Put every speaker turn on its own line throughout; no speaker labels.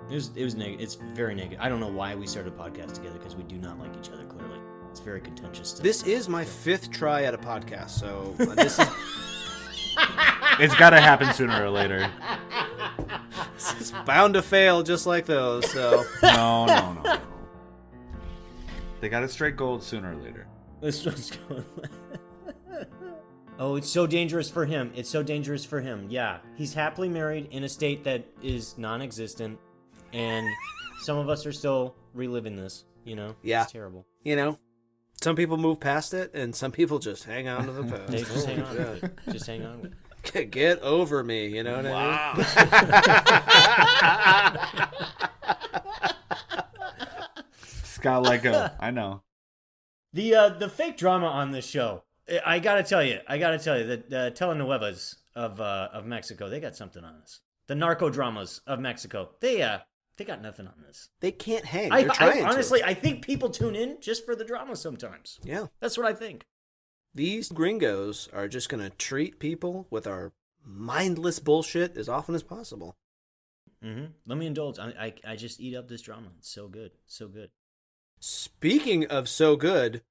It was negative. It's very negative. I don't know why we started a podcast together because we do not like each other. Clearly, it's very contentious.
This is my 5th try at a podcast, so this is.
It's got to happen sooner or later.
It's bound to fail, just like those. So
No. They got to strike gold sooner or later.
Let's go. Oh, it's so dangerous for him. It's so dangerous for him. Yeah, he's happily married in a state that is non-existent, and some of us are still reliving this. You know,
Yeah.
It's terrible.
You know, some people move past it, and some people just hang on to the past.
They just hang on with it. Just hang on with it.
Get over me, you know what I mean?
Scott let go. I know.
The fake drama on this show, I gotta tell you that telenovelas of Mexico, they got something on us. The narco dramas of Mexico, they got nothing on this.
They can't hang. They're trying to.
Honestly, I think people tune in just for the drama sometimes.
Yeah.
That's what I think.
These gringos are just going to treat people with our mindless bullshit as often as possible.
Mm-hmm. Let me indulge. I just eat up this drama. It's so good. So good.
Speaking of so good,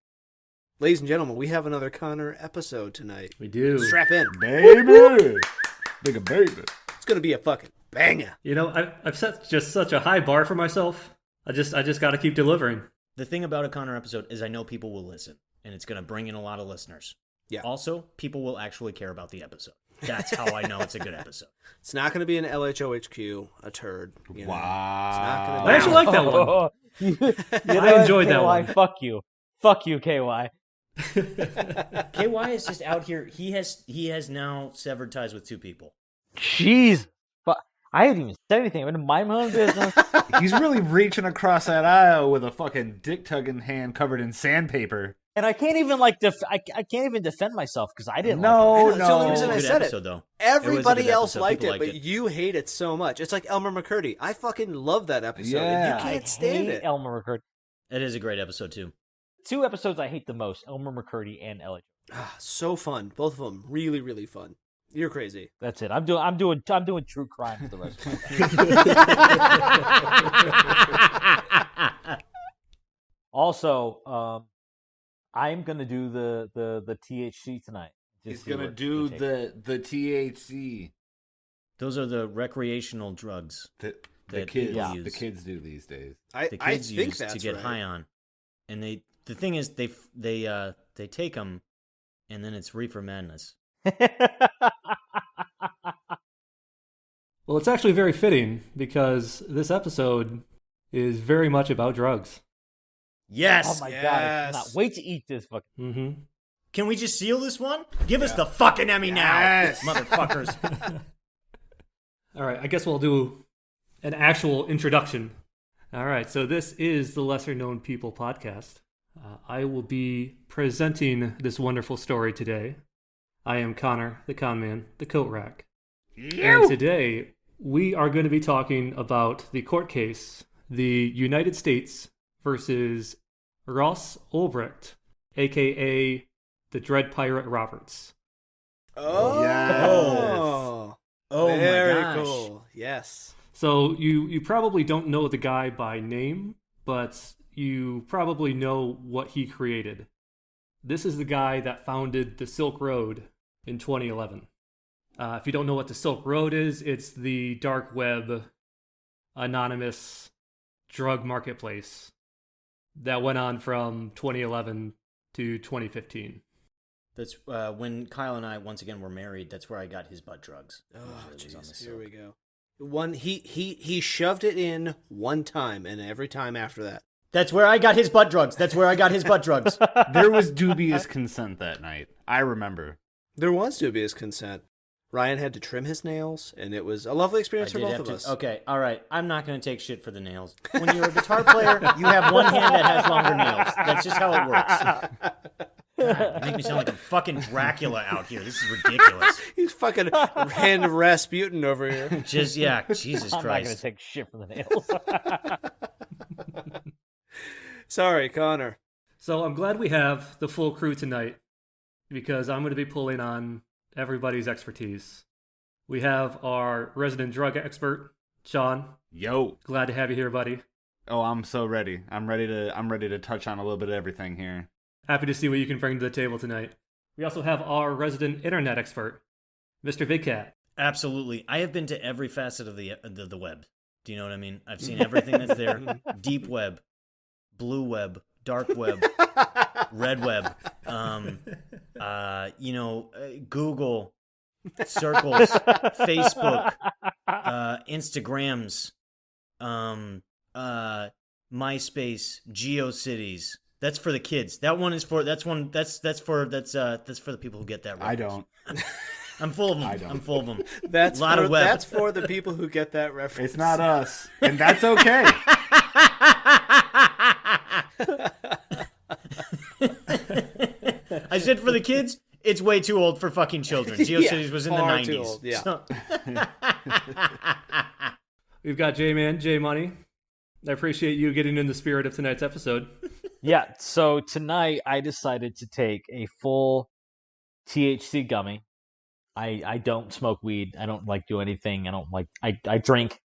ladies and gentlemen, we have another Connor episode tonight.
We do.
Strap in.
Baby! Like a baby.
It's going to be a fucking banger.
You know, I've set just such a high bar for myself. I just got to keep delivering.
The thing about a Connor episode is I know people will listen, and it's going to bring in a lot of listeners.
Yeah.
Also, people will actually care about the episode. That's how I know it's a good episode.
It's not going to be an LHOHQ, a turd. You know?
Wow.
It's not going to be.
I actually like that one. I enjoyed that one.
Fuck you, KY.
KY is just out here. He has now severed ties with 2 people.
Jeez. I haven't even said anything. I'm going to mind my own business.
He's really reaching across that aisle with a fucking dick-tugging hand covered in sandpaper.
And I can't even I can't even defend myself because I didn't.
No,
like it.
That's the only
no.
reason I
Good
said
episode,
it.
though.
Everybody else
episode.
liked
People
it,
liked
but you hate it so much. It's like Elmer McCurdy. I fucking love that episode.
Yeah.
And you
I
can't stand
hate
it.
Elmer McCurdy.
It is a great episode too.
2 episodes I hate the most: Elmer McCurdy and Ellie.
So fun. Both of them really, really fun. You're crazy.
That's it. I'm doing true crime for the rest of it. Also, I'm gonna do the THC tonight.
He's going to do the THC.
Those are the recreational drugs
The
that
kids,
people use.
the kids do these days.
I
The kids
think
use
that's
to get
right.
high on, and the thing is they take them, and then it's reefer madness.
Well, it's actually very fitting because this episode is very much about drugs.
Yes.
Oh my god! I cannot
Yes.
wait to eat this fucking.
Mm-hmm.
Can we just seal this one? Give us the fucking Emmy
Yes.
now, motherfuckers.
All right, I guess we'll do an actual introduction. All right, so this is the Lesser Known People podcast. I will be presenting this wonderful story today. I am Connor, the con man, the coat rack. And today, we are going to be talking about the court case, the United States versus Ross Ulbricht, a.k.a. the DreadPirateRoberts.
Oh.
Yes.
Oh
Very
my gosh.
cool. Yes.
So you probably don't know the guy by name, but you probably know what he created. This is the guy that founded the Silk Road in 2011. If you don't know what the Silk Road is, it's the dark web, anonymous drug marketplace that went on from 2011 to 2015.
That's when Kyle and I once again were married. That's where I got his butt drugs.
Oh,
It was on the
jeez. Here
silk.
we go. He shoved it in one time, and every time after that.
That's where I got his butt drugs. That's where I got his butt drugs.
There was dubious consent that night. I remember.
There was dubious consent. Ryan had to trim his nails, and it was a lovely experience for both of us.
Okay, all right. I'm not going to take shit for the nails. When you're a guitar player, you have one hand that has longer nails. That's just how it works. God, you make me sound like I'm fucking Dracula out here. This is ridiculous.
He's fucking hand of Rasputin over here.
Just, yeah, Jesus
I'm not gonna
Christ.
take shit for the nails.
Sorry, Connor.
So I'm glad we have the full crew tonight because I'm going to be pulling on everybody's expertise. We have our resident drug expert, Sean,
Yo.
glad to have you here, buddy.
Oh, I'm so ready. I'm ready to touch on a little bit of everything here.
Happy to see what you can bring to the table tonight. We also have our resident internet expert, Mr. VidCat.
Absolutely. I have been to every facet of the web. Do you know what I mean? I've seen everything that's there. Deep web, blue web, dark web, red web. Google, circles, Facebook, Instagrams, MySpace, GeoCities. That's for the kids. That's for the people who get that reference.
I don't.
I'm full of them.
I don't.
I'm full of them.
That's
Lot of web.
That's for the people who get that reference.
It's not us, and that's okay.
I said for the kids. It's way too old for fucking children. GeoCities was in the
far
90s.
too old, yeah.
So-
We've got J-Man, J-Money. I appreciate you getting in the spirit of tonight's episode.
Yeah, so tonight I decided to take a full THC gummy. I don't smoke weed. I don't do anything. I drink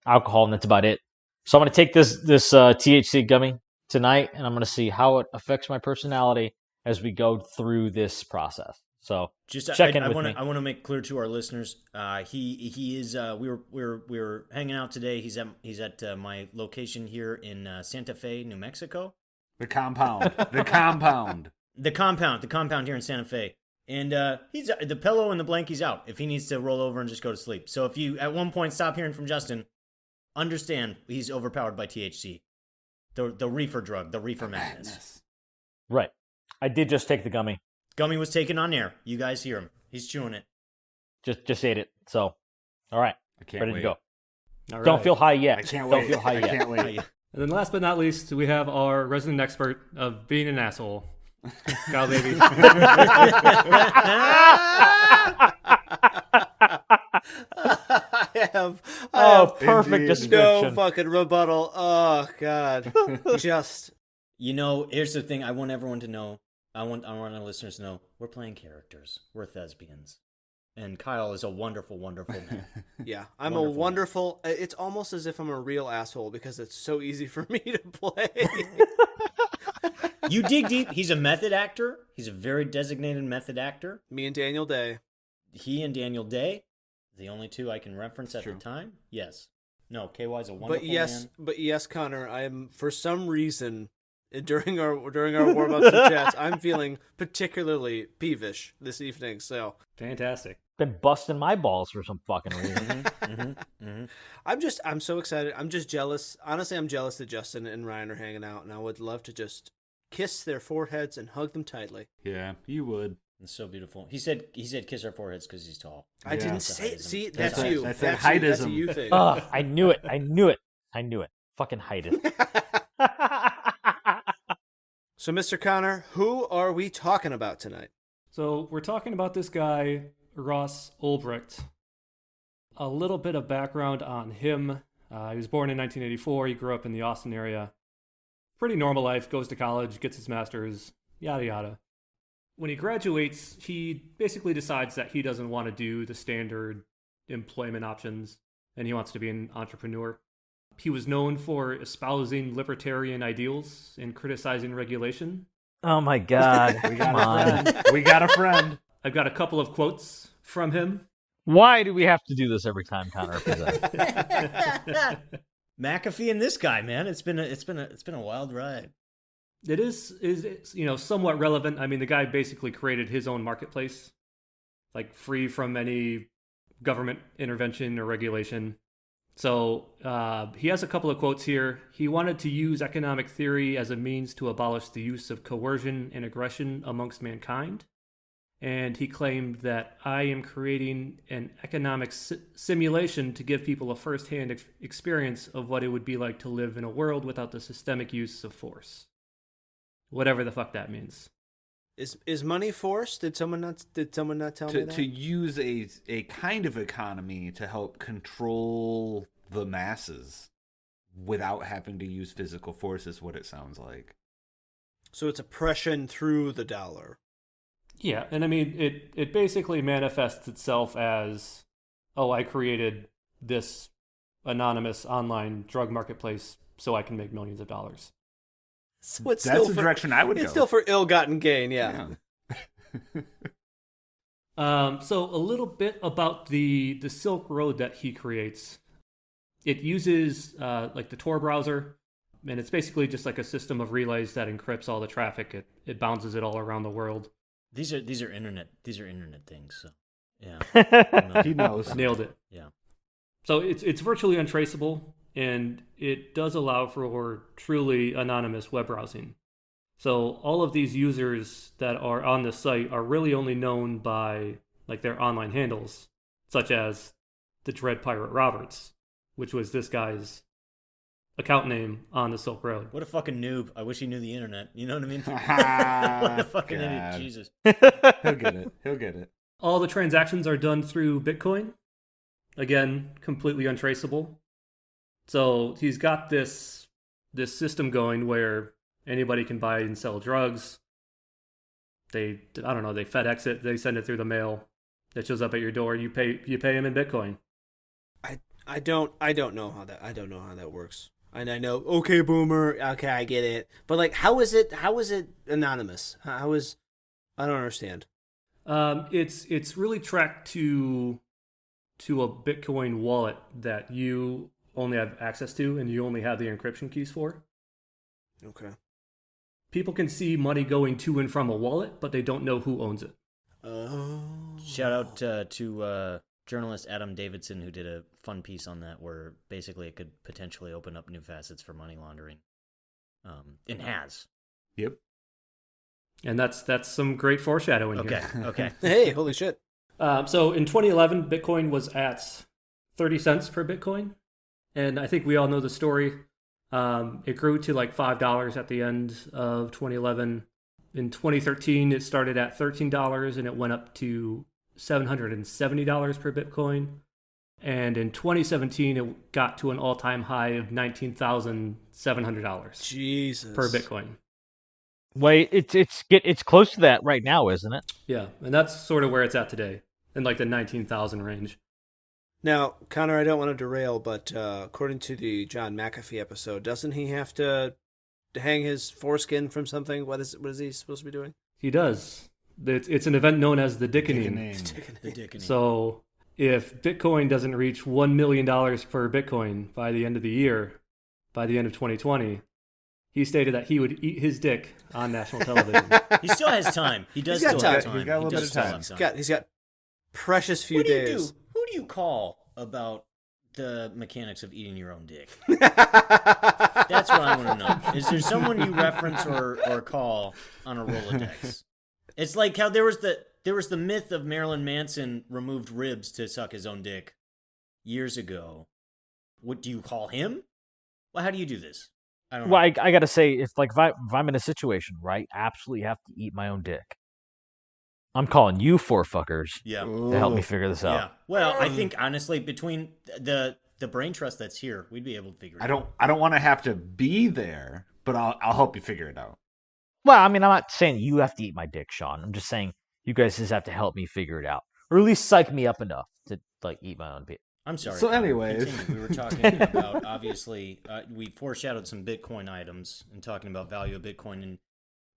alcohol, and that's about it. So I'm going to take this THC gummy tonight, and I'm going to see how it affects my personality as we go through this process. So
Just
check in
I
with
want
me.
to make clear to our listeners. He is. We were hanging out today. He's at my location here in Santa Fe, New Mexico.
The compound. The compound.
The compound here in Santa Fe. And he's the pillow and the blankie's out if he needs to roll over and just go to sleep. So if you at one point stop hearing from Justin, understand he's overpowered by THC, the reefer drug, the reefer madness.
Right. I did just take the gummy.
Gummy was taken on air. You guys hear him. He's chewing it.
Just ate it. So, all right.
I can't
Ready
wait.
to go.
All right.
Don't feel high yet.
I can't
Don't
wait.
feel high
I
yet.
can't wait.
And then last but not least, we have our resident expert of being an asshole. Kyle, baby.
I have
Perfect
Indeed.
description.
no fucking rebuttal. Oh God, just
Here's the thing. I want everyone to know. I want our listeners to know. We're playing characters. We're thespians. And Kyle is a wonderful, wonderful man.
yeah. I'm
Wonderful.
a wonderful. It's almost as if I'm a real asshole because it's so easy for me to play.
You dig deep. He's a method actor. He's a very designated method actor.
Me and Daniel Day.
He and Daniel Day, the only two I can reference at
True.
the time. Yes. No, KY's a wonderful man.
But yes, Connor. I am for some reason during our warm ups and chats. I'm feeling particularly peevish this evening. So
Fantastic.
Been busting my balls for some fucking reason.
I'm so excited. I'm just jealous. Honestly, I'm jealous that Justin and Ryan are hanging out, and I would love to just kiss their foreheads and hug them tightly.
Yeah, you would.
It's so beautiful. He said kiss our foreheads because he's tall.
I
Yeah.
didn't
That's a
say.
heightism.
See,
That's
that's
a-
you.
that's
That's
that
you. That's a
heightism.
you thing.
I knew it. Fucking hide it.
So, Mr. Connor, who are we talking about tonight?
So we're talking about this guy, Ross Ulbricht. A little bit of background on him. He was born in 1984. He grew up in the Austin area. Pretty normal life, goes to college, gets his master's, yada yada. When he graduates, he basically decides that he doesn't want to do the standard employment options, and he wants to be an entrepreneur. He was known for espousing libertarian ideals and criticizing regulation.
Oh my God.
We
Come
got a
on.
friend. We got a friend.
I've got a couple of quotes from him.
Why do we have to do this every time Connor presents?
McAfee and this guy, man. It's been a wild ride.
It is somewhat relevant. I mean, the guy basically created his own marketplace, like free from any government intervention or regulation. So he has a couple of quotes here. He wanted to use economic theory as a means to abolish the use of coercion and aggression amongst mankind. And he claimed that I am creating an economic simulation to give people a first-hand experience of what it would be like to live in a world without the systemic use of force. Whatever the fuck that means.
Is money forced? Did someone not tell me that?
To use a kind of economy to help control the masses without having to use physical force is what it sounds like.
So it's oppression through the dollar.
Yeah, and I mean, it basically manifests itself as, oh, I created this anonymous online drug marketplace so I can make millions of dollars.
So it's
That's
still
the
for,
direction I would
it's
go.
still for ill-gotten gain, yeah.
So a little bit about the Silk Road that he creates. It uses like the Tor browser, and it's basically just like a system of relays that encrypts all the traffic. It bounces it all around the world.
These are internet things. So yeah,
He knows.
Nailed it.
Yeah.
So it's virtually untraceable, and it does allow for truly anonymous web browsing. So all of these users that are on the site are really only known by like their online handles, such as the DreadPirateRoberts, which was this guy's account name on the Silk Road.
What a fucking noob! I wish he knew the internet. You know what I mean?
Ah,
What a fucking idiot!
God.
Jesus.
He'll get it. He'll get it.
All the transactions are done through Bitcoin. Again, completely untraceable. So he's got this system going where anybody can buy and sell drugs. They FedEx it, they send it through the mail. It shows up at your door. You pay him in Bitcoin.
I don't know how that works. And I know, okay, boomer, okay, I get it. But like, how is it anonymous? I don't understand.
It's really tracked to a Bitcoin wallet that you only have access to and you only have the encryption keys for.
Okay.
People can see money going to and from a wallet, but they don't know who owns it.
Oh.
Shout out to journalist Adam Davidson, who did a fun piece on that, where basically it could potentially open up new facets for money laundering. It has.
Yep.
And that's some great foreshadowing
Okay.
here.
Okay.
Hey, holy shit.
So in 2011, Bitcoin was at 30 cents per Bitcoin. And I think we all know the story. It grew to like $5 at the end of 2011. In 2013, it started at $13 and it went up to $770 per Bitcoin. And in 2017, it got to an all-time high of $19,700
Jesus.
per Bitcoin.
Wait, it's close to that right now, isn't it?
Yeah, and that's sort of where it's at today, in like the 19,000 range.
Now, Connor, I don't want to derail, but according to the John McAfee episode, doesn't he have to hang his foreskin from something? What is he supposed to be doing?
He does. It's an event known as the Dickening.
The Dickening.
So if Bitcoin doesn't reach $1 million per Bitcoin by the end of the year, by the end of 2020, he stated that he would eat his dick on national television.
He still has time. He does
He's got
still have
time.
time.
He's got a little
He
bit
does
of
still
time.
have
He's got precious few
What do you
days.
do? Who do you call about the mechanics of eating your own dick?
That's
That's what I want to know. Is there someone you reference or call on a Rolodex? It's like how there was the myth of Marilyn Manson removed ribs to suck his own dick years ago. What do you call him? Well, how do you do this? I don't know.
Well, I gotta say, if I'm in a situation, right, I absolutely have to eat my own dick. I'm calling you four fuckers
Yeah.
to help me figure this out.
Yeah. Well, I think honestly, between the brain trust that's here, we'd be able to figure it out.
I don't want to have to be there, but I'll help you figure it out.
Well, I mean, I'm not saying you have to eat my dick, Sean. I'm just saying you guys just have to help me figure it out, or at least psych me up enough to like eat my own dick.
I'm sorry.
So
Connor.
anyways.
Continue. We were talking about, obviously, we foreshadowed some Bitcoin items and talking about value of Bitcoin and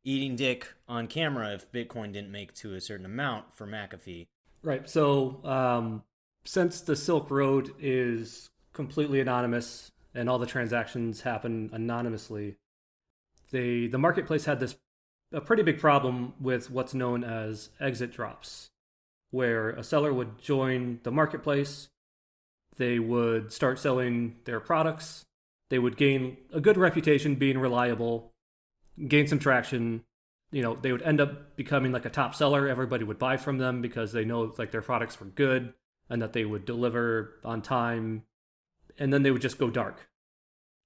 eating dick on camera if Bitcoin didn't make to a certain amount for McAfee.
Right. So since the Silk Road is completely anonymous and all the transactions happen anonymously, the marketplace had a pretty big problem with what's known as exit drops, where a seller would join the marketplace, they would start selling their products, they would gain a good reputation being reliable, gain some traction. You know, they would end up becoming like a top seller. Everybody would buy from them because they know like their products were good and that they would deliver on time. And then they would just go dark.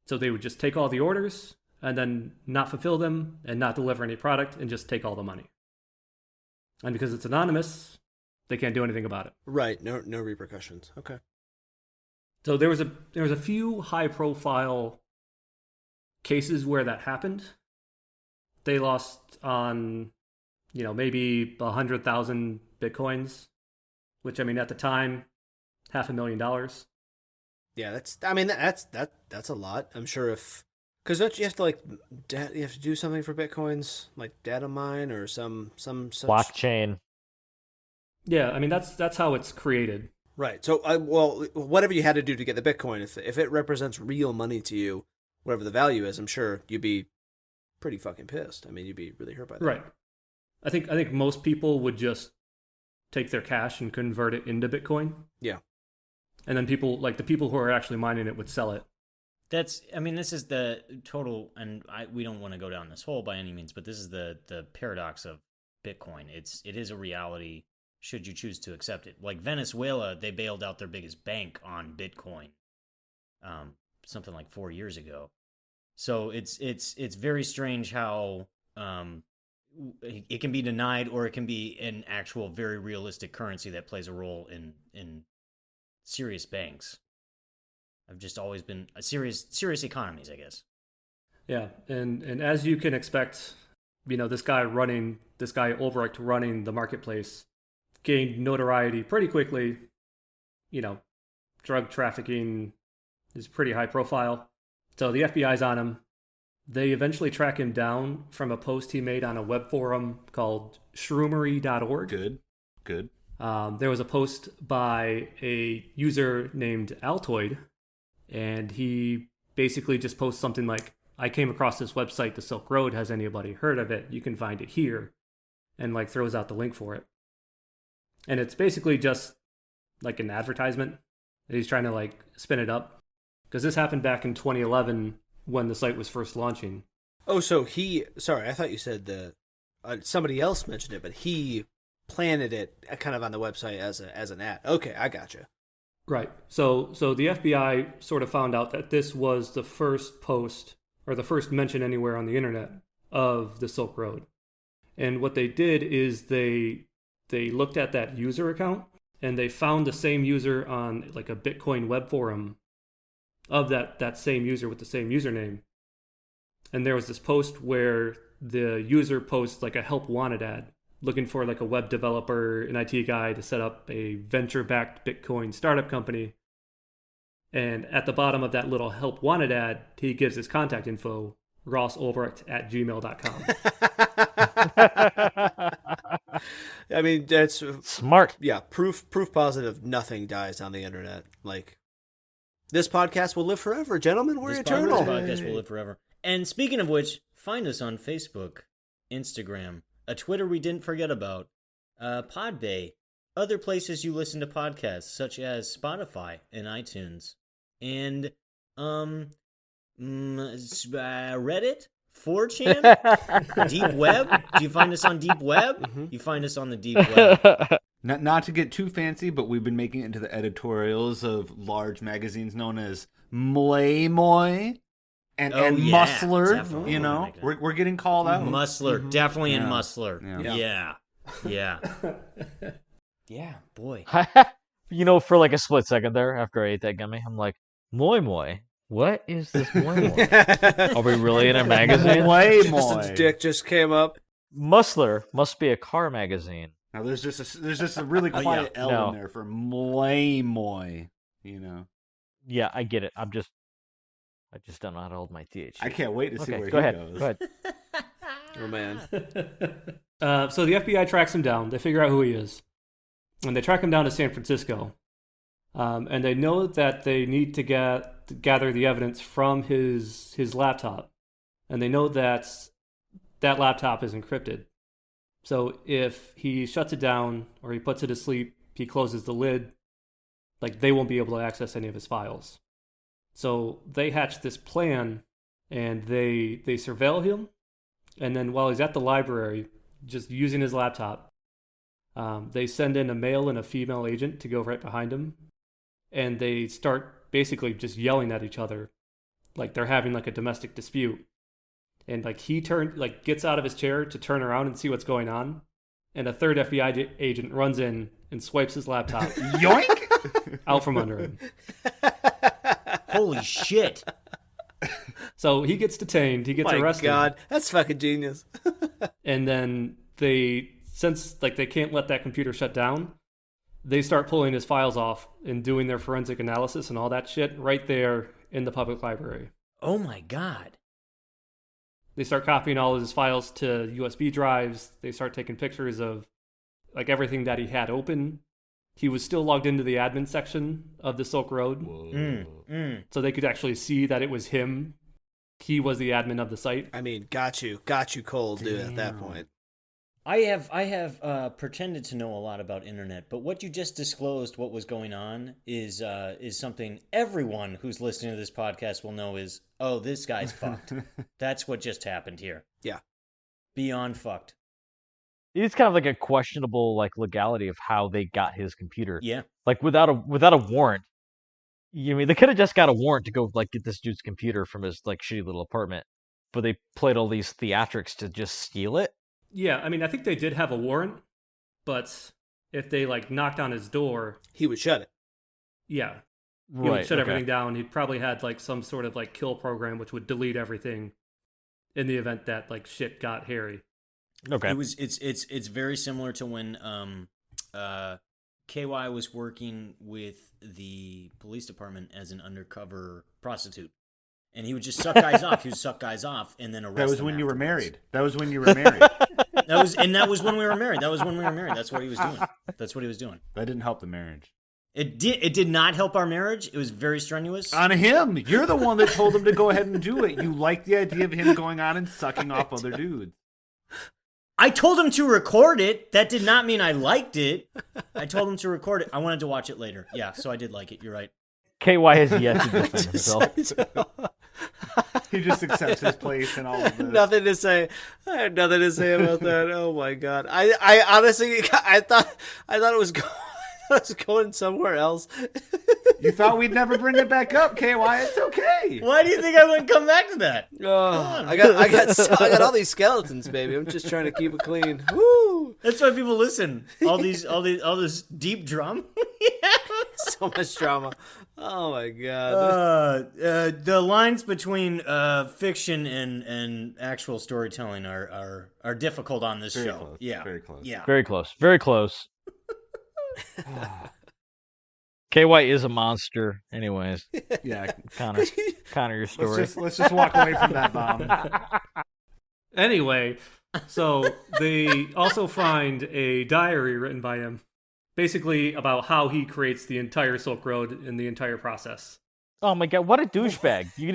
So they would just take all the orders and then not fulfill them and not deliver any product and just take all the money. And because it's anonymous, they can't do anything about it.
right. No repercussions. Okay.
So there was a few high profile cases where that happened. They lost on, maybe 100,000 Bitcoins, which I mean at the time, $500,000.
Yeah, that's a lot. I'm sure because don't you have to you have to do something for bitcoins, like data mine or some such
Blockchain.
Yeah, I mean that's how it's created.
Right. So whatever you had to do to get the bitcoin, if it represents real money to you, whatever the value is, I'm sure you'd be pretty fucking pissed. I mean, you'd be really hurt by that.
Right. I think most people would just take their cash and convert it into Bitcoin.
Yeah.
And then the people who are actually mining it would sell it.
This is the total, and we don't want to go down this hole by any means, but this is the paradox of Bitcoin. It is a reality should you choose to accept it. Like Venezuela, they bailed out their biggest bank on Bitcoin, something like 4 years ago. So it's very strange how it can be denied, or it can be an actual very realistic currency that plays a role in serious banks. I've just always been a serious economies, I guess.
Yeah, and as you can expect, this guy Ulbricht running the marketplace gained notoriety pretty quickly. Drug trafficking is pretty high profile. So the FBI's on him. They eventually track him down from a post he made on a web forum called shroomery.org.
Good.
There was a post by a user named Altoid, and he basically just posts something like, I came across this website, the Silk Road. Has anybody heard of it? You can find it here. And throws out the link for it. And it's basically just like an advertisement. He's trying to spin it up. Because this happened back in 2011 when the site was first launching.
Oh, so sorry, I thought you said somebody else mentioned it, but he planted it kind of on the website as an ad. Okay, I gotcha.
Right. So the FBI sort of found out that this was the first post or the first mention anywhere on the internet of the Silk Road. And what they did is they looked at that user account and they found the same user on a Bitcoin web forum of that same user with the same username. And there was this post where the user posts a help wanted ad looking for a web developer, an IT guy to set up a venture-backed Bitcoin startup company. And at the bottom of that little help wanted ad, he gives his contact info, rossulbricht@gmail.com.
I mean, that's
Smart.
Yeah, proof positive nothing dies on the internet. This podcast will live forever, gentlemen. We're eternal.
This podcast will live forever. And speaking of which, find us on Facebook, Instagram, a Twitter we didn't forget about, Podbay, other places you listen to podcasts, such as Spotify and iTunes, and Reddit, 4chan, Deep Web. Do you find us on Deep Web? Mm-hmm. You find us on the Deep Web.
Not to get too fancy, but we've been making it into the editorials of large magazines known as Mlaymoy and Musler.
Definitely.
We're getting called out.
Musler, definitely in Musler.
Yeah.
Yeah, boy.
For a split second there after I ate that gummy, I'm like, Moy Moy. What is this Moy Moy? Are we really in a magazine?
Justin's dick just came up.
Musler must be a car magazine.
Now there's just a really quiet L in there for Mlaymoy.
Yeah, I get it. I just don't know how to hold my THC.
I can't wait to see where he goes.
Go ahead.
Oh man.
So the FBI tracks him down. They figure out who he is, and they track him down to San Francisco. And they know that they need to gather the evidence from his laptop, and they know that laptop is encrypted. So if he shuts it down or he puts it to sleep, he closes the lid, they won't be able to access any of his files. So they hatch this plan, and they surveil him, and then while he's at the library, just using his laptop, they send in a male and a female agent to go right behind him, and they start basically just yelling at each other, like they're having a domestic dispute. And he gets out of his chair to turn around and see what's going on, and a third FBI agent runs in and swipes his laptop
yoink
out from under him.
Holy shit.
So he gets detained, he gets arrested.
My God, that's fucking genius.
And then since they can't let that computer shut down, they start pulling his files off and doing their forensic analysis and all that shit right there in the public library.
Oh my god.
They start copying all of his files to USB drives. They start taking pictures of like everything that he had open. He was still logged into the admin section of the Silk Road. So they could actually see that it was him. He was the admin of the site.
I mean, got you cold, dude, at that point.
I have pretended to know a lot about internet, but what you just disclosed, what was going on, is something everyone who's listening to this podcast will know is, oh, this guy's fucked. That's what just happened here.
Yeah.
Beyond fucked.
It's kind of like a questionable like legality of how they got his computer.
Yeah.
Like without a warrant. You mean they could have just got a warrant to go like get this dude's computer from his like shitty little apartment, but they played all these theatrics to just steal it.
Yeah, I mean, I think they did have a warrant, but if they like knocked on his door,
He would shut it.
yeah, he
Right.
would shut
okay.
everything down. He probably had like some sort of like kill program which would delete everything in the event that like shit got hairy.
Okay.
It's very similar to when KY was working with the police department as an undercover prostitute. And he would just suck guys off. He would suck guys off and then arrest
That was
them
when you were
afterwards.
married. That was when you were married.
That was when we were married. That's what he was doing. That's what he was doing.
That didn't help the marriage.
It did not help our marriage. It was very strenuous.
On him. You're the one that told him to go ahead and do it. You like the idea of him going on and sucking off other dudes.
I told him to record it. That did not mean I liked it. I told him to record it. I wanted to watch it later. Yeah, so I did like it. You're right.
KY has yet to defend himself.
He just accepts his place in all of this.
Nothing to say. I had nothing to say about that. Oh my god. I honestly, I thought it was going somewhere else.
You thought we'd never bring it back up, KY. It's okay.
Why do you think I wouldn't come back to that?
Oh, I got all these skeletons, baby. I'm just trying to keep it clean. Woo!
That's why people listen. All this deep drama.
So much drama. Oh my god.
The lines between fiction and actual storytelling are difficult on this
Very
show.
close.
Yeah,
Very close.
Yeah.
Very close. Very close. KY is a monster. Anyways,
Yeah.
Connor, your story.
Let's just walk away from that bomb.
Anyway, so they also find a diary written by him, basically about how he creates the entire Silk Road and the entire process.
Oh my god, what a douchebag! You're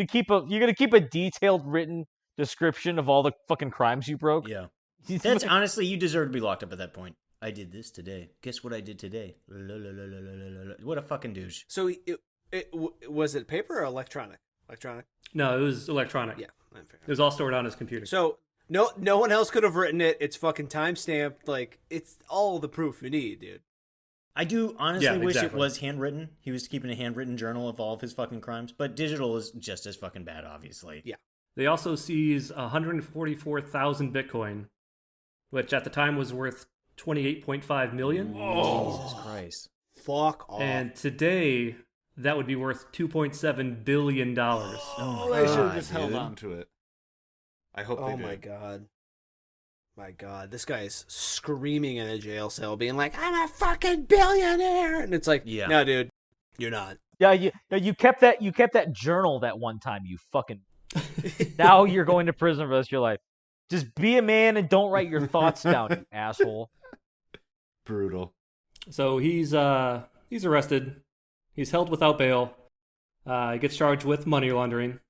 gonna keep a detailed written description of all the fucking crimes you broke.
Yeah. That's honestly, you deserve to be locked up at that point. I did this today. Guess what I did today? What a fucking douche.
So was it paper or electronic? Electronic.
No, it was electronic.
Yeah, I'm fair.
It was all stored on his computer.
So no one else could have written it. It's fucking timestamped. Like it's all the proof you need, dude.
I do honestly wish it
exactly.
was handwritten. He was keeping a handwritten journal of all of his fucking crimes, but digital is just as fucking bad, obviously.
Yeah.
They also seize 144,000 Bitcoin, which at the time was worth 28.5 million.
Jesus Christ.
Fuck off.
And today, that would be worth $2.7 billion.
Oh,
They should have
God,
just held
dude.
on to it. I hope they
Oh
did.
my god. My god, this guy's screaming in a jail cell, being like, "I'm a fucking billionaire," and it's like,
Yeah.
no, dude, you're not.
Yeah, you kept that journal that one time. You fucking. Now you're going to prison for the rest of your life. Just be a man and don't write your thoughts down, you asshole.
Brutal.
So he's arrested. He's held without bail. He gets charged with money laundering,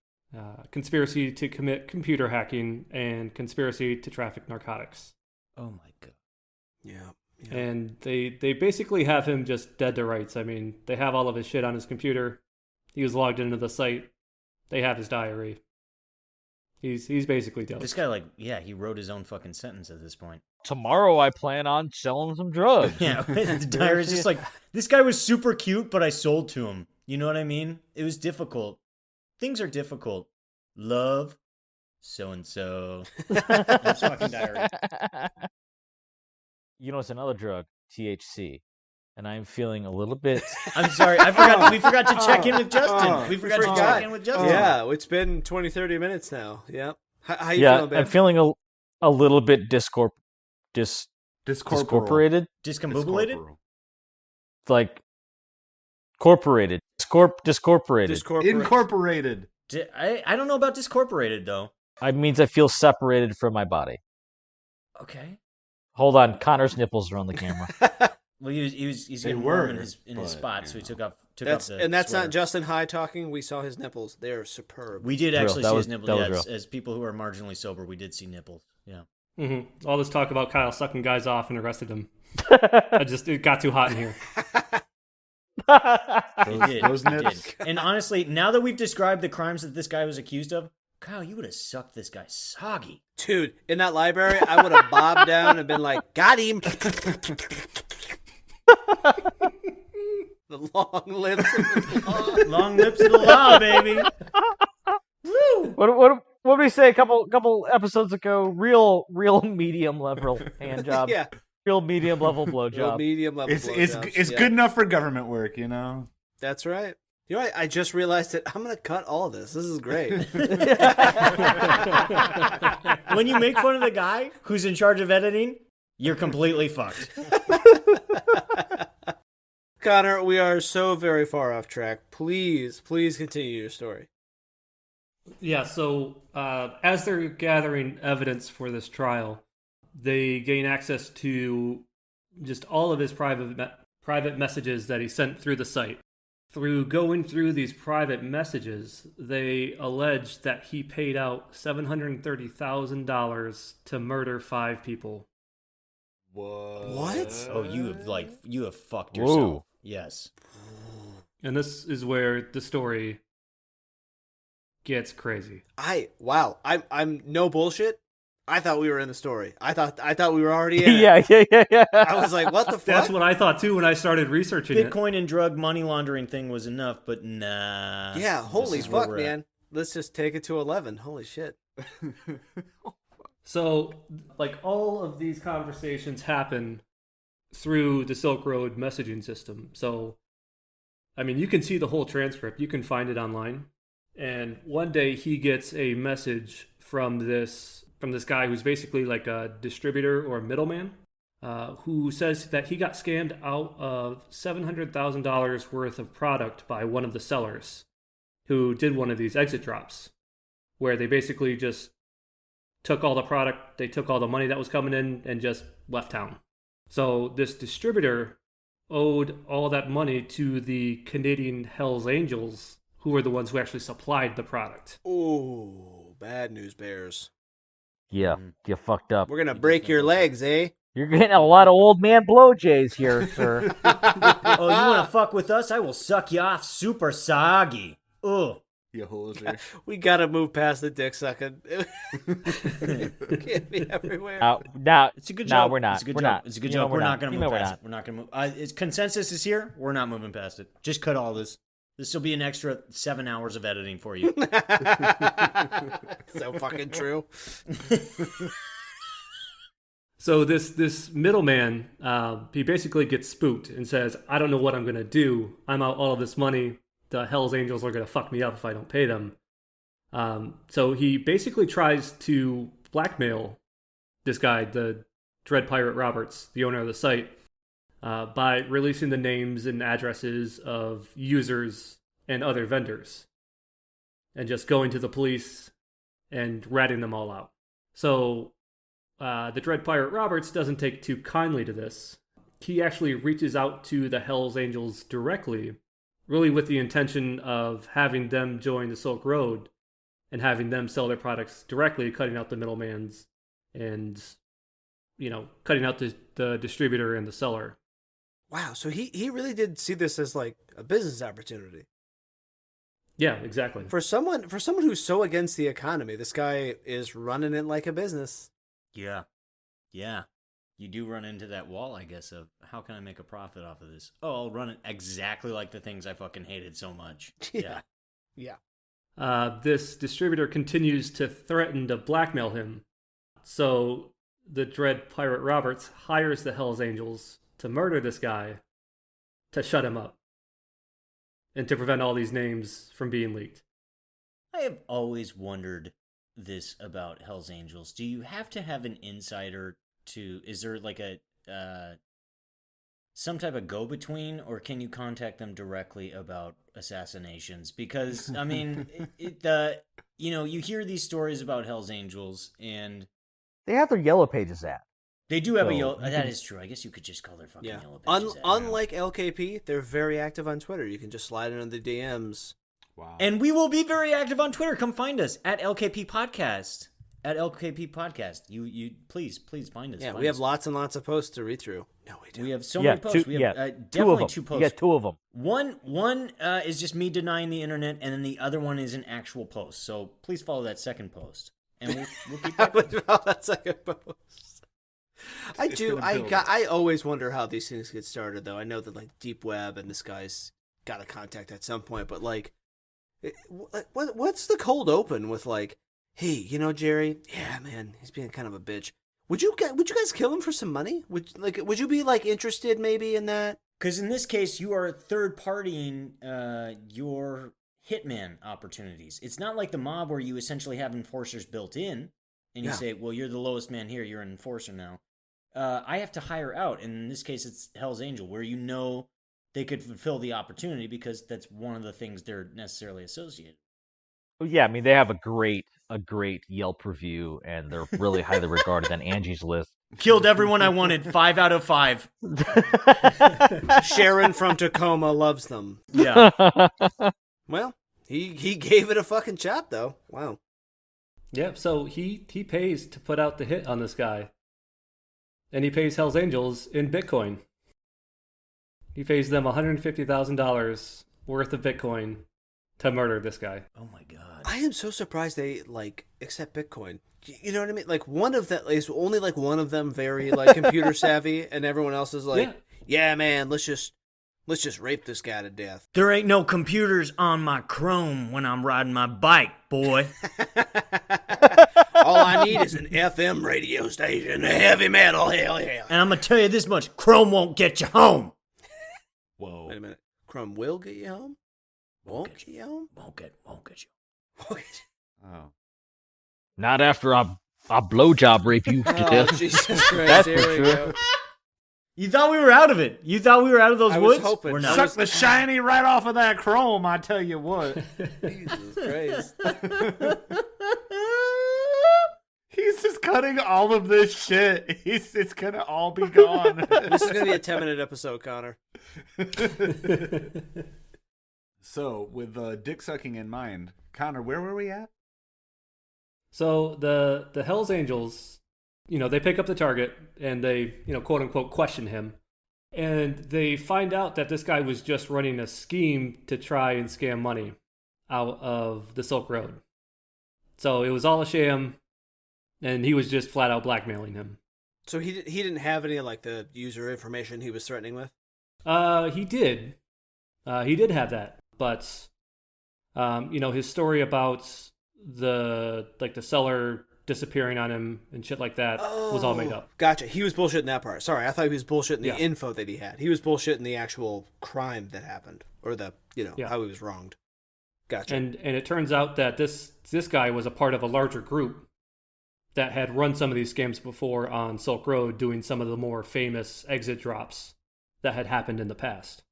conspiracy to commit computer hacking, and conspiracy to traffic narcotics.
Oh my God.
Yeah.
And they basically have him just dead to rights. I mean, they have all of his shit on his computer. He was logged into the site. They have his diary. He's basically dead.
This guy, he wrote his own fucking sentence at this point.
Tomorrow I plan on selling some drugs.
Yeah, the diary is just like, this guy was super cute, but I sold to him. You know what I mean? It was difficult. Things are difficult. Love, so-and-so. That's fucking diary.
You know, it's another drug, THC. And I'm feeling a little bit...
I'm sorry, we forgot to check in with Justin. We forgot to check in with Justin.
Yeah, it's been 20, 30 minutes now. Yeah. How you feeling, babe?
I'm feeling a little bit discorporated.
Discombobulated?
Discorporal.
like corporated, discorporated.
Incorporated.
I don't know about discorporated though.
It means I feel separated from my body.
Okay.
Hold on, Connor's nipples are on the camera.
Well, he's
They
getting warm in
were,
his
but,
spot,
you
so he
know.
took off
That's
the
not
sweater.
Justin High talking. We saw his nipples. They are superb.
We did
Real.
actually
That
see
was-
his nipples.
that was
Yes,
real.
as people who are marginally sober, we did see nipples. Yeah.
Mm-hmm. All this talk about Kyle sucking guys off and arrested him. It got too hot in here.
It did.
Those
It
nips.
did. And honestly, now that we've described the crimes that this guy was accused of, Kyle, you would have sucked this guy soggy.
Dude, in that library, I would have bobbed down and been like, got him. The long lips of the law.
Long lips of the law, baby. Woo!
What did we say a couple episodes ago? Real medium level hand job.
Yeah,
Real medium level
real
blowjob.
medium level
It's
blowjobs. Yeah.
good enough for government work, you know.
That's right. You know what? I just realized that I'm going to cut all this. This is great.
When you make fun of the guy who's in charge of editing, you're completely fucked.
Connor, we are so very far off track. Please continue your story.
Yeah, so as they're gathering evidence for this trial, they gain access to just all of his private messages that he sent through the site. Through going through these private messages, they allege that he paid out $730,000 to murder 5 people.
What?
Oh, you have fucked yourself.
Whoa.
Yes.
And this is where the story gets crazy.
I'm no bullshit. I thought we were in the story. I thought we were already in it.
Yeah.
I was like, what the fuck?
That's what I thought too when I started researching it.
Bitcoin and drug money laundering thing was enough, but nah.
Yeah, holy
This is where
fuck,
we're at.
man. Let's just take it to 11. Holy shit.
So, like, all of these conversations happen through the Silk Road messaging system. So, I mean, you can see the whole transcript. You can find it online. And one day he gets a message from this guy who's basically like a distributor or a middleman, who says that he got scammed out of $700,000 worth of product by one of the sellers who did one of these exit drops, where they basically just took all the product, they took all the money that was coming in and just left town. So this distributor owed all that money to the Canadian Hells Angels, who were the ones who actually supplied the product.
Ooh, bad news bears.
Yeah, you fucked up.
We're going to break your legs, eh?
You're getting a lot of old man blowjays here, sir.
Oh, you want to fuck with us? I will suck you off super soggy. Ugh.
You hoser.
We got to move past the dick sucking. Can't be everywhere.
Now,
It's a good
no,
joke.
we're not.
It's a good
We're
joke.
not.
It's a good
You know
joke. We're not going to
You know
move
we're
past
not.
it. We're not going to move. It's consensus is here. We're not moving past it. Just cut all this. This will be an extra 7 hours of editing for you.
So fucking true.
So this middleman, he basically gets spooked and says, I don't know what I'm going to do. I'm out all of this money. The Hells Angels are going to fuck me up if I don't pay them. So he basically tries to blackmail this guy, the DreadPirateRoberts, the owner of the site, by releasing the names and addresses of users and other vendors, and just going to the police and ratting them all out. So the DreadPirateRoberts doesn't take too kindly to this. He actually reaches out to the Hells Angels directly, really with the intention of having them join the Silk Road and having them sell their products directly, cutting out the middlemans and, cutting out the distributor and the seller.
Wow, so he really did see this as like a business opportunity.
Yeah, exactly.
For someone who's so against the economy, this guy is running it like a business.
Yeah. Yeah. You do run into that wall, I guess, of how can I make a profit off of this? Oh, I'll run it exactly like the things I fucking hated so much. Yeah.
Yeah.
This distributor continues to threaten to blackmail him. So the DreadPirateRoberts hires the Hells Angels to murder this guy to shut him up and to prevent all these names from being leaked.
I have always wondered this about Hell's Angels. Do you have to have an insider to... Is there like a some type of go-between, or can you contact them directly about assassinations? Because I mean, you hear these stories about Hell's Angels, and
They have their Yellow Pages app.
they do have a
So,
yellow.
you
That
can-
is true. I guess you could just call their fucking
Yeah.
yellow pages. ad.
Unlike LKP, they're very active on Twitter. You can just slide into the DMs.
Wow.
And we will be very active on Twitter. Come find us at LKP Podcast. At LKP Podcast. You please find us.
Yeah,
Find
we have
us.
lots and lots of posts to read through. No, we do.
We have so
Yeah,
many posts.
two-
We have
yeah,
definitely
two
two
of them.
posts.
You get 2 of them.
One is just me denying the internet, and then the other one is an actual post. So please follow that second post, and we'll keep that.
That's like a post. I always wonder how these things get started, though. I know that like Deep Web and this guy's got a contact at some point, but like, what's the cold open with like, hey, Jerry? Yeah, man, he's being kind of a bitch. Would you guys kill him for some money? Would you be like interested maybe in that?
Because in this case, you are third partying your hitman opportunities. It's not like the mob where you essentially have enforcers built in, and you say, well, you're the lowest man here, you're an enforcer now. I have to hire out, and in this case, it's Hell's Angel, where they could fulfill the opportunity because that's one of the things they're necessarily associated.
Yeah, I mean, they have a great Yelp review, and they're really highly regarded on Angie's List.
Killed everyone I wanted, 5 out of 5.
Sharon from Tacoma loves them.
Yeah.
Well, he gave it a fucking shot though. Wow.
Yep. So he pays to put out the hit on this guy, and he pays Hell's Angels in Bitcoin. He pays them $150,000 worth of Bitcoin to murder this guy.
Oh my god.
I am so surprised they like accept Bitcoin. You know what I mean? Like one of them is only like one of them very like computer savvy, and everyone else is like, yeah man, let's just rape this guy to death.
There ain't no computers on my Chrome when I'm riding my bike, boy.
All I need is an FM radio station, heavy metal, hell yeah.
And I'm gonna tell you this much: Chrome won't get you home.
Whoa.
Wait a minute. Chrome will get you home? Won't get you home?
Won't get you.
Oh.
Not after I blowjob rape you to
Oh,
death.
Jesus Christ.
That's
Here
for
we
sure.
go.
You thought we were out of it. You thought we were out of those
I was
woods.
hoping.
We're
I
not.
Suck the shiny right off of that chrome, I tell you what.
Jesus Christ.
He's just cutting all of this shit. It's gonna all be gone.
This is going to be a 10-minute episode, Connor.
So, with dick sucking in mind, Connor, where were we at?
So the Hell's Angels, they pick up the target and they, quote unquote, question him. And they find out that this guy was just running a scheme to try and scam money out of the Silk Road. So it was all a sham, and he was just flat out blackmailing him.
So he didn't have any like the user information he was threatening with?
He did. He did have that. But, his story about the seller disappearing on him and shit like that was all made up.
Gotcha. He was bullshitting that part. Sorry, I thought he was bullshitting the
Yeah.
info that he had. He was bullshitting the actual crime that happened, or the
Yeah.
how he was wronged. Gotcha.
And it turns out that this guy was a part of a larger group that had run some of these scams before on Silk Road, doing some of the more famous exit drops that had happened in the past.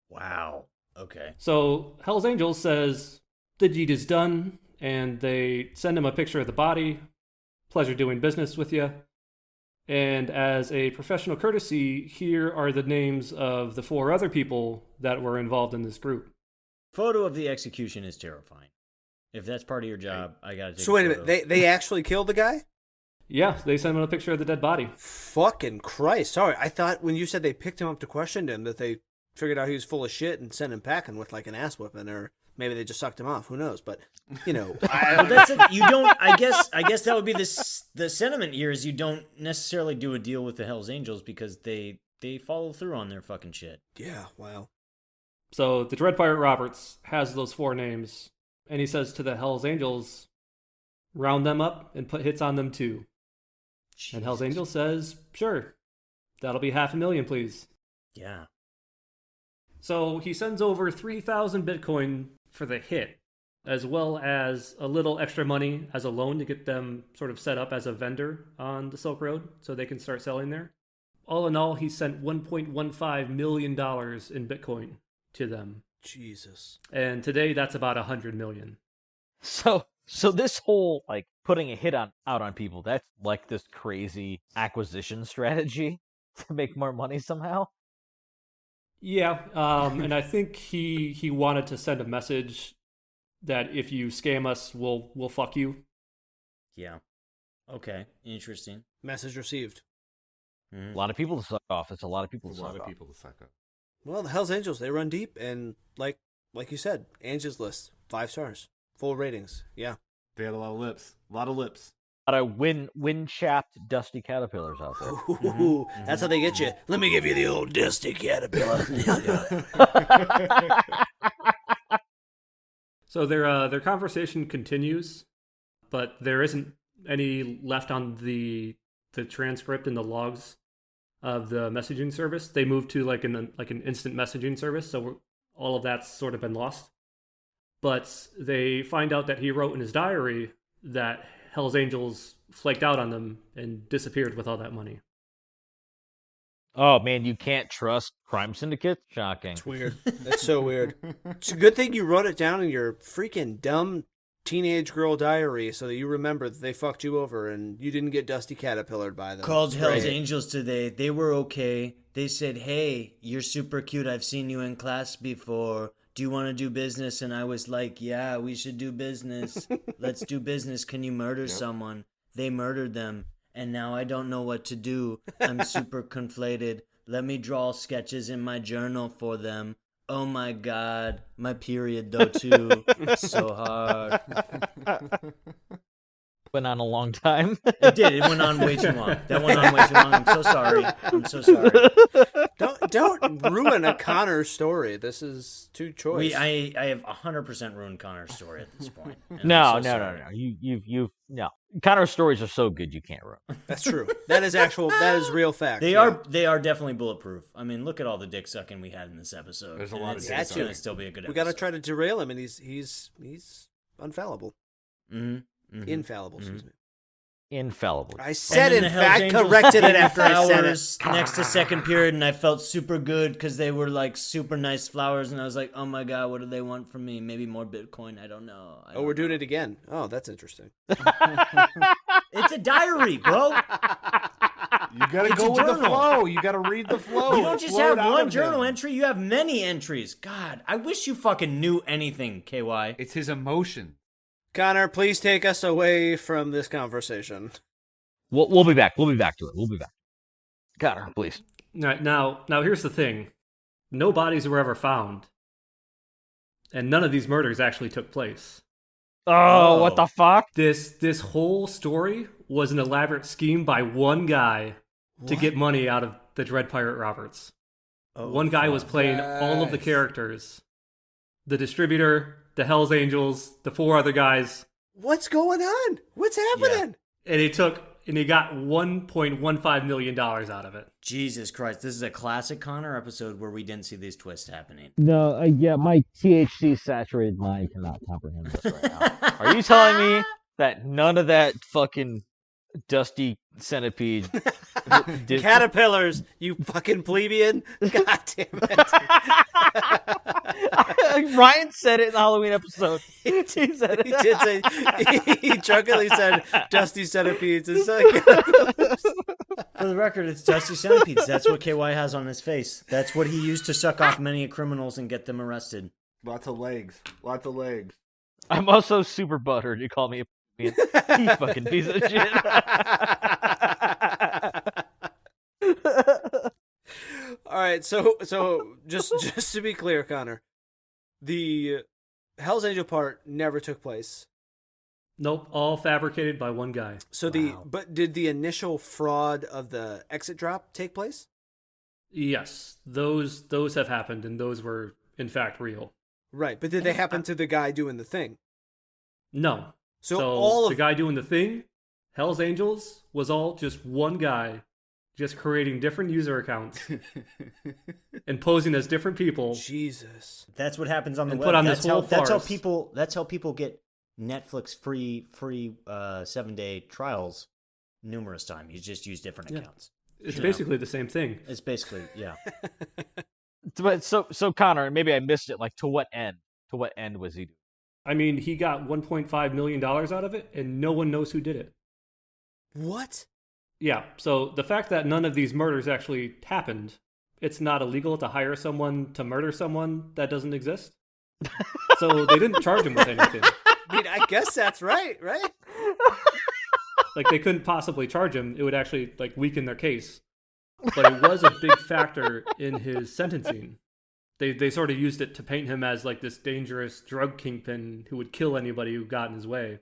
Wow. Okay.
So Hell's Angels says the deed is done, and they send him a picture of the body. Pleasure doing business with you. And as a professional courtesy, here are the names of the 4 other people that were involved in this group.
Photo of the execution is terrifying. If that's part of your job, I gotta take
So wait a
photo.
minute, they actually killed the guy?
Yeah, they sent him a picture of the dead body.
Fucking Christ. Sorry, I thought when you said they picked him up to question him that they figured out he was full of shit and sent him packing with like an ass whipping, or maybe they just sucked him off. Who knows? But,
Well, that's it. You don't. I guess that would be the sentiment here is you don't necessarily do a deal with the Hell's Angels because they follow through on their fucking shit.
yeah, wow.
So the DreadPirateRoberts has those 4 names, and he says to the Hell's Angels, round them up and put hits on them too. And Hell's Angels says, sure, that'll be $500,000, please.
Yeah.
So he sends over 3,000 Bitcoin for the hit, as well as a little extra money as a loan to get them sort of set up as a vendor on the Silk Road so they can start selling there. all in all, he sent $1.15 million in Bitcoin to them.
Jesus.
And today, that's about $100 million.
So this whole like putting a hit out on people, that's like this crazy acquisition strategy to make more money somehow.
Yeah, and I think he wanted to send a message that if you scam us, we'll fuck you.
Yeah. Okay. Interesting.
Message received.
Mhm.
A lot of people to suck off. It's a lot of people to
A
suck
lot of
off.
people to suck up.
Well, the Hells Angels, they run deep, and like you said, Angie's List, 5 stars, full ratings. Yeah.
They had a lot of lips. A lot of lips.
A lot of wind-chapped, dusty caterpillars out there.
Ooh, that's how they get you. Let me give you the old dusty caterpillar.
So their conversation continues, but there isn't any left on the transcript and the logs of the messaging service. They moved to like an instant messaging service, so all of that's sort of been lost. But they find out that he wrote in his diary that Hell's Angels flaked out on them and disappeared with all that money.
Oh man, you can't trust crime syndicates? Shocking.
It's weird. That's so weird. It's a good thing you wrote it down in your freaking dumb teenage girl diary so that you remember that they fucked you over and you didn't get dusty caterpillared by them.
Called
It's
Hell's
great.
Angels today. They were okay. They said, "Hey, you're super cute. I've seen you in class before. Do you want to do business?" And I was like, "Yeah, we should do business. Let's do business. Can you murder someone?" They murdered them, and now I don't know what to do. I'm super conflated. Let me draw sketches in my journal for them. Oh my God, my period though too. So hard.
Went on a long time.
It did. It went on way too long. That went on way too long. I'm so sorry. I'm so sorry.
Don't ruin a Connor story. This is too choice.
I have 100% ruined Connor's story at this point. and I'm
No.
so sorry.
You've no. Connor's stories are so good you can't ruin.
That's true. That is real fact.
They
yeah.
are definitely bulletproof. I mean, look at all the dick sucking we had in this episode.
There's a
And
lot of
it's,
dick
it's gonna
sucking.
still be a good
We
episode.
got to try to derail him, and he's infallible.
Mm-hmm.
Infallible, excuse me.
Infallible.
I said,
And
in
then the Hells
fact,
Angels
corrected it
came
after I said it.
flowers next to second period, and I felt super good because they were like super nice flowers, and I was like, oh my God, what do they want from me? Maybe more Bitcoin? I don't know.
Oh, we're doing it again. Oh, that's interesting.
It's a diary, bro.
You gotta
It's
go
a
with the
journal.
flow. You gotta read the flow.
You don't just
Flow
have
it out
one
of
journal
him.
entry, you have many entries. God, I wish you fucking knew anything, KY.
It's his emotion.
Connor, please take us away from this conversation.
We'll be back. We'll be back to it. We'll be back. Connor, please.
All right, now here's the thing. No bodies were ever found. And none of these murders actually took place.
Oh, what the fuck?
This whole story was an elaborate scheme by one guy to get money out of the DreadPirateRoberts. One guy was playing all of the
Yes.
characters. The distributor, the Hells Angels, the 4 other guys.
What's going on? What's happening?
And he got $1.15 million out of it.
Jesus Christ, this is a classic Connor episode where we didn't see these twists happening.
No, yeah, my THC saturated mind cannot comprehend this right now. Are you telling me that none of that fucking dusty centipede did?
Caterpillars, you fucking plebeian. God damn it.
Ryan said it in the Halloween episode.
He
said
He did say, he drunkenly said, dusty centipedes. It's like,
For the record, it's Dusty Centipedes. That's what KY has on his face. That's what he used to suck off many criminals and get them arrested.
Lots of legs. Lots of legs.
I'm also super buttered. You call me a you fucking piece of shit.
all right, so just to be clear, Connor, the Hell's Angel part never took place.
Nope, all fabricated by one guy.
So but did the initial fraud of the exit drop take place?
Yes, those have happened, and those were in fact real.
Right, but did they happen to the guy doing the thing?
No.
So all of
the guy doing the thing, Hell's Angels, was all just one guy, just creating different user accounts and posing as different people.
Jesus.
That's what happens on the
And
web.
put on this whole
That's how
farce.
That's how people get Netflix free 7-day trials numerous times. You just use different accounts.
It's basically the same thing.
It's basically, yeah.
But so Connor, maybe I missed it. Like, to what end? To what end was he doing?
I mean, he got $1.5 million out of it, and no one knows who did it.
What?
Yeah, so the fact that none of these murders actually happened, it's not illegal to hire someone to murder someone that doesn't exist. So they didn't charge him with anything.
I mean, I guess that's right?
Like, they couldn't possibly charge him. It would actually, like, weaken their case. But it was a big factor in his sentencing. They sort of used it to paint him as, like, this dangerous drug kingpin who would kill anybody who got in his way.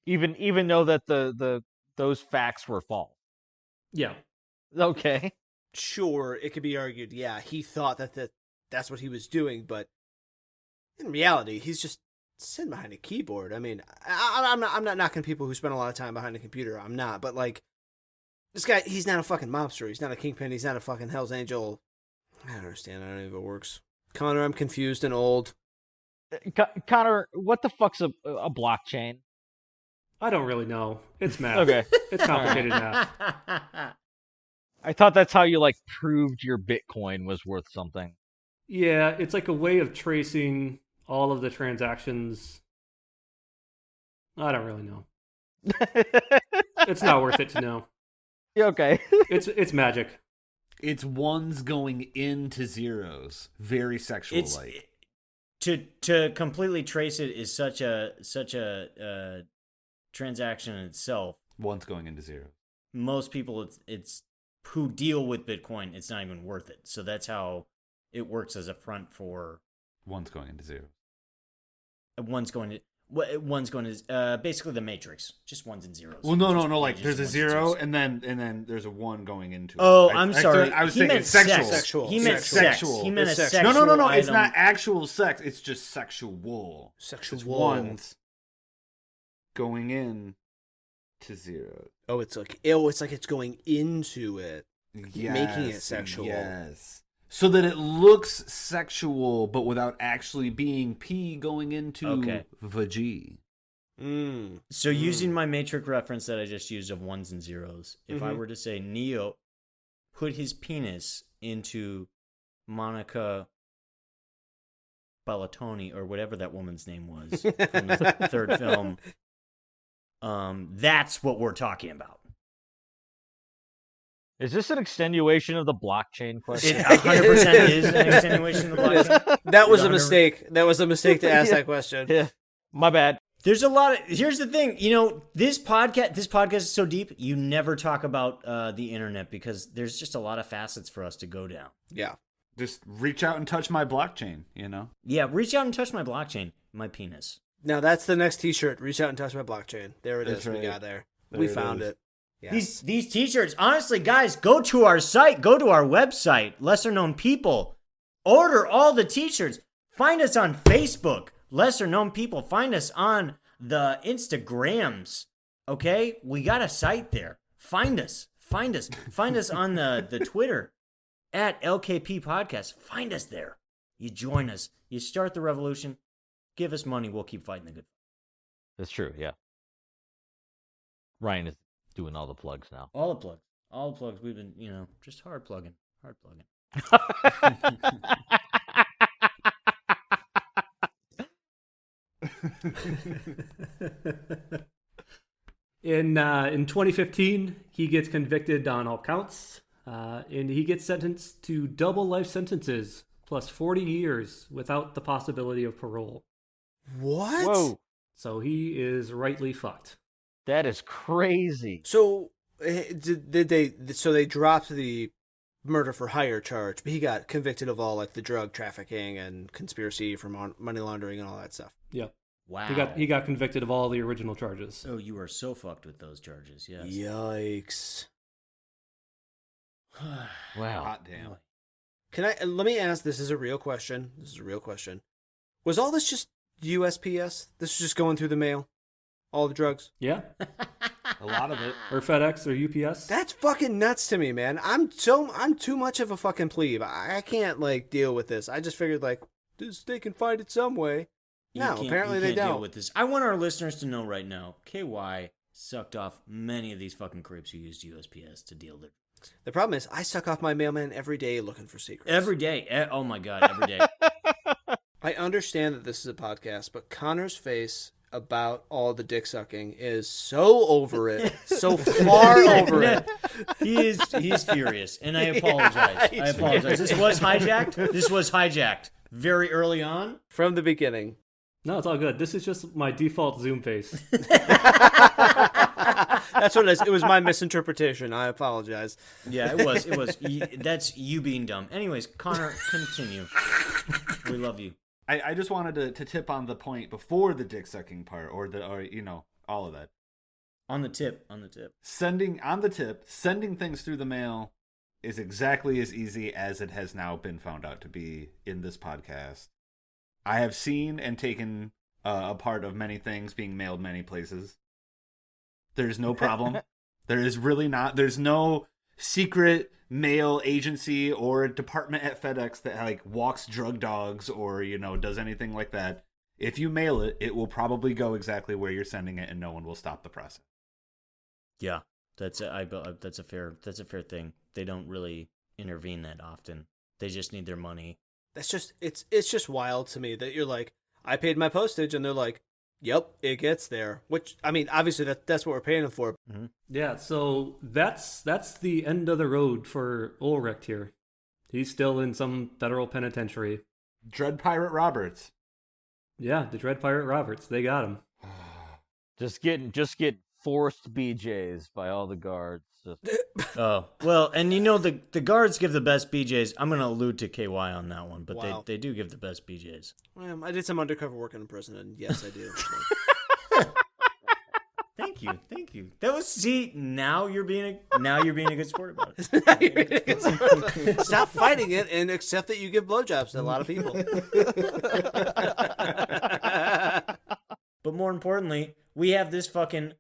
Even though that those facts were false.
Yeah.
Okay.
Sure, it could be argued, yeah, he thought that's what he was doing, but in reality, he's just sitting behind a keyboard. I mean, I'm not knocking people who spend a lot of time behind a computer. I'm not, but like, this guy, he's not a fucking mobster. He's not a kingpin. He's not a fucking Hell's Angel. I don't understand. I don't know if it works. Connor, I'm confused and old.
Connor, what the fuck's a blockchain?
I don't really know. It's math.
Okay.
It's complicated math.
I thought that's how you, like, proved your Bitcoin was worth something.
Yeah, it's like a way of tracing all of the transactions. I don't really know. It's not worth it to know.
Okay.
It's magic.
It's ones going into zeros. Very sexual like.
To completely trace it is such a transaction in itself.
Ones going into zeros.
Most people it's who deal with Bitcoin, it's not even worth it. So that's how it works as a front for
ones going into zeros.
One's going to basically the matrix, just ones and zeros.
Well, no. Like there's a zero, and then there's a one going into it.
Oh, I'm sorry.
I was thinking sexual.
Sexual.
He meant
sexual.
Sex. He meant
It's
a
sexual.
sexual.
No.
Item.
It's not actual sex. It's just sexual.
Sexual.
It's ones going in to zero.
Oh, it's like it's going into it,
Yes,
making it sexual.
Yes. So that it looks sexual, but without actually being P going into VG.
So using my matrix reference that I just used of ones and zeros, if I were to say Neo put his penis into Monica Bellatoni or whatever that woman's name was from the third film, that's what we're talking about.
Is this an extenuation of the blockchain question?
It 100% is an extenuation of the blockchain.
That was a mistake. That was a mistake to ask that question.
Yeah. My bad.
There's a lot of. Here's the thing. This podcast is so deep. You never talk about the internet because there's just a lot of facets for us to go down.
Yeah.
Just reach out and touch my blockchain,
Yeah, reach out and touch my blockchain, my penis.
Now that's the next T-shirt. Reach out and touch my blockchain. There it
That's
is. We
right.
got there.
There
We
it
found
is.
it. Yes.
These t-shirts, honestly, guys, go to our site, go to our website, Lesser Known People. Order all the t-shirts. Find us on Facebook, Lesser Known People. Find us on the Instagrams. Okay? We got a site there. Find us. Find us on the Twitter at LKP Podcast. Find us there. You join us. You start the revolution. Give us money. We'll keep fighting the good.
That's true, yeah. Ryan is doing all the plugs now.
All the plugs. We've been, just hard plugging.
In 2015, he gets convicted on all counts, and he gets sentenced to double life sentences plus 40 years without the possibility of parole.
What?
Whoa.
So he is rightly fucked.
That is crazy.
So did they? So they dropped the murder for hire charge, but he got convicted of all like the drug trafficking and conspiracy for money laundering and all that stuff.
Yeah.
Wow.
He got convicted of all the original charges.
Oh, you are so fucked with those charges. Yes.
Yikes.
Wow.
Hot damn.
Let me ask, this is a real question. Was all this just USPS? This was just going through the mail? All the drugs?
Yeah.
A lot of it.
Or FedEx or UPS.
That's fucking nuts to me, man. I'm too much of a fucking plebe. I can't deal with this. I just figured they can find it some way. No, apparently they don't.
Deal with this. I want our listeners to know right now, KY sucked off many of these fucking creeps who used USPS to deal
The problem is, I suck off my mailman every day looking for secrets.
Every day. Oh my God, every day.
I understand that this is a podcast, but Connor's face about all the dick sucking is so over it, so far over it.
He's furious, and I apologize. I apologize. This was hijacked very early on.
From the beginning.
No, it's all good. This is just my default Zoom face.
That's what it is. It was my misinterpretation. I apologize.
Yeah, it was. That's you being dumb. Anyways, Connor, continue. We love you.
I just wanted to tip on the point before the dick sucking part, or all of that.
On the tip.
Sending things through the mail is exactly as easy as it has now been found out to be in this podcast. I have seen and taken a part of many things being mailed many places. There's no problem. There's no secret mail agency or department at FedEx that like walks drug dogs or, does anything like that. If you mail it, it will probably go exactly where you're sending it and no one will stop the process.
Yeah, that's a fair thing. They don't really intervene that often. They just need their money.
That's just it's just wild to me that you're like, I paid my postage, and they're like, yep, it gets there. Which, I mean, obviously that's what we're paying them for.
Mm-hmm.
Yeah, so that's the end of the road for Ulbricht here. He's still in some federal penitentiary.
DreadPirateRoberts.
Yeah, the DreadPirateRoberts. They got him.
Just get forced BJs by all the guards.
Oh, well, and the guards give the best BJs. I'm going to allude to KY on that one, but
wow.
they do give the best BJs.
I did some undercover work in a prison, and yes, I do.
Thank you. That was, now you're being a good sport about it.
Stop fighting it and accept that you give blowjobs to a lot of people.
But more importantly, we have this fucking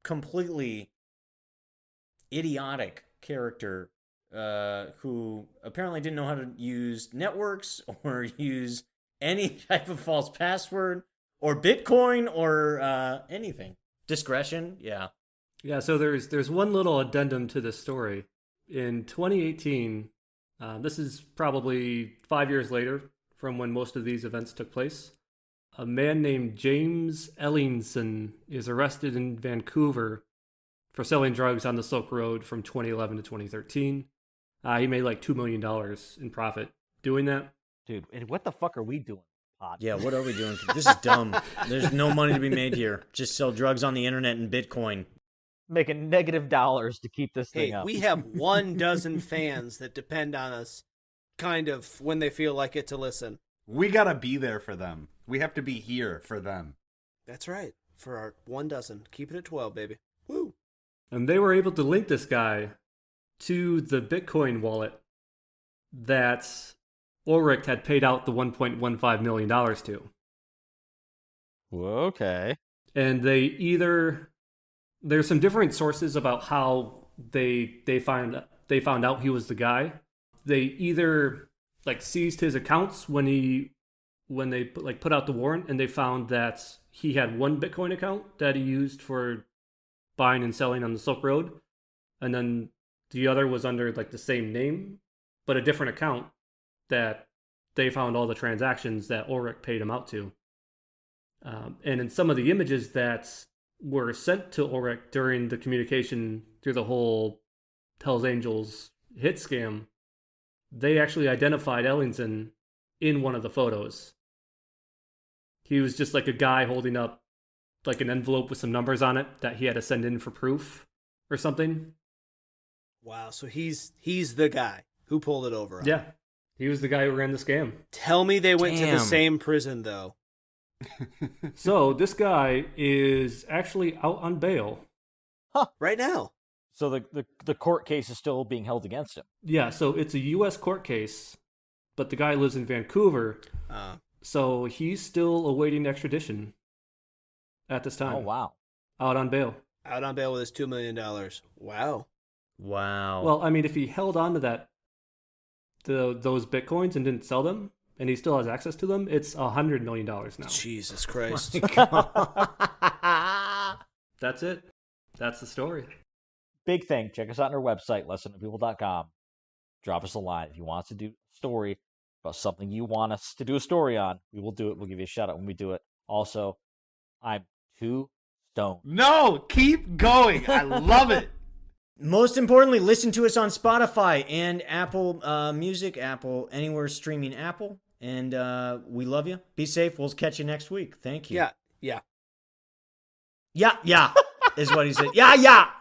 completely idiotic character who apparently didn't know how to use networks or use any type of false password or Bitcoin or anything. Discretion, yeah.
Yeah, so there's one little addendum to this story. In 2018, this is probably 5 years later from when most of these events took place, a man named James Ellingson is arrested in Vancouver for selling drugs on the Silk Road from 2011 to 2013. He made like $2 million in profit doing that.
Dude, and what the fuck are we doing?
Yeah, what are we doing? This is dumb. There's no money to be made here. Just sell drugs on the internet and Bitcoin.
Making negative dollars to keep this thing up.
We have 12 fans that depend on us, kind of, when they feel like it to listen.
We gotta be there for them. We have to be here for them.
That's right. For our 12. Keep it at 12, baby. Woo!
And they were able to link this guy to the Bitcoin wallet that Ulbricht had paid out the $1.15 million to.
Okay.
And there's some different sources about how they found out he was the guy. They either like seized his accounts when they put out the warrant, and they found that he had one Bitcoin account that he used for buying and selling on the Silk Road, and then the other was under like the same name but a different account that they found all the transactions that Ulbricht paid him out to. And in some of the images that were sent to Ulbricht during the communication through the whole Hells Angels hit scam, they actually identified Ellingson in one of the photos. He was just like a guy holding up like an envelope with some numbers on it that he had to send in for proof or something.
Wow, so he's the guy who pulled it over.
Yeah, he was the guy who ran the scam.
Tell me they went to the same prison, though.
So this guy is actually out on bail.
Huh.
Right now.
So the court case is still being held against him.
Yeah, so it's a U.S. court case, but the guy lives in Vancouver, so he's still awaiting extradition at this time.
Oh, wow.
Out on bail.
Out on bail with his $2 million. Wow.
Well, I mean, if he held on to those Bitcoins and didn't sell them, and he still has access to them, it's $100 million now.
Jesus Christ.
That's it. That's the story.
big thing. Check us out on our website, lesserknownpeople.com. Drop us a line. If you want us to do a story about something you want us to do a story on, we will do it. We'll give you a shout out when we do it. Also, I'm too stoned.
No, keep going. I love it.
Most importantly, listen to us on Spotify and Apple Music, Apple, anywhere streaming Apple. And we love you. Be safe. We'll catch you next week. Thank you.
Yeah.
Yeah, is what he said. Yeah.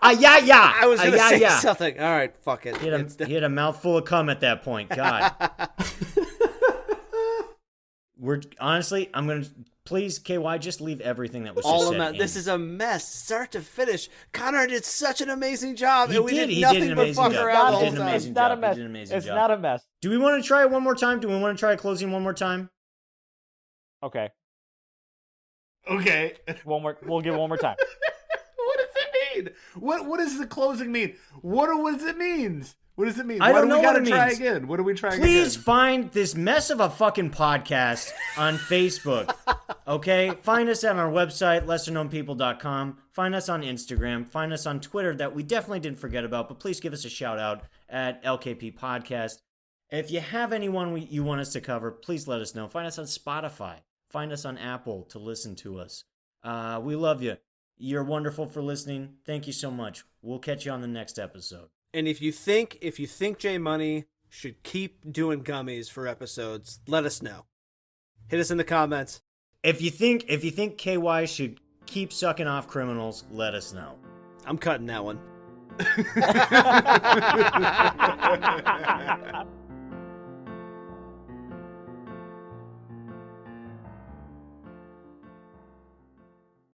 I was going to say something. All right, fuck it.
He had a mouthful of cum at that point. God. I'm going to, please, KY, just leave everything that was just said.
This is a mess, start to finish. Connor did such an amazing job,
He
and we
did.
did
He
nothing
did an
but
amazing
fuck
job.
around the
He
whole
did an
time.
amazing
It's not a
job.
mess.
He did an amazing
It's
job.
not a mess.
Do we want to try it one more time? Do we want to try closing one more time?
Okay.
Okay.
We'll give it one more time.
What does it mean? What does the closing mean? What does it mean? What does it mean?
I don't know
we
what
gotta
it
try
means.
again? What do we try again?
Please find this mess of a fucking podcast on Facebook. Okay? Find us on our website, lesserknownpeople.com. Find us on Instagram. Find us on Twitter that we definitely didn't forget about, but please give us a shout out at LKP Podcast. If you have anyone you want us to cover, please let us know. Find us on Spotify. Find us on Apple to listen to us. We love you. You're wonderful for listening. Thank you so much. We'll catch you on the next episode.
And if you think J Money should keep doing gummies for episodes, let us know. Hit us in the comments.
If you think KY should keep sucking off criminals, let us know.
I'm cutting that one.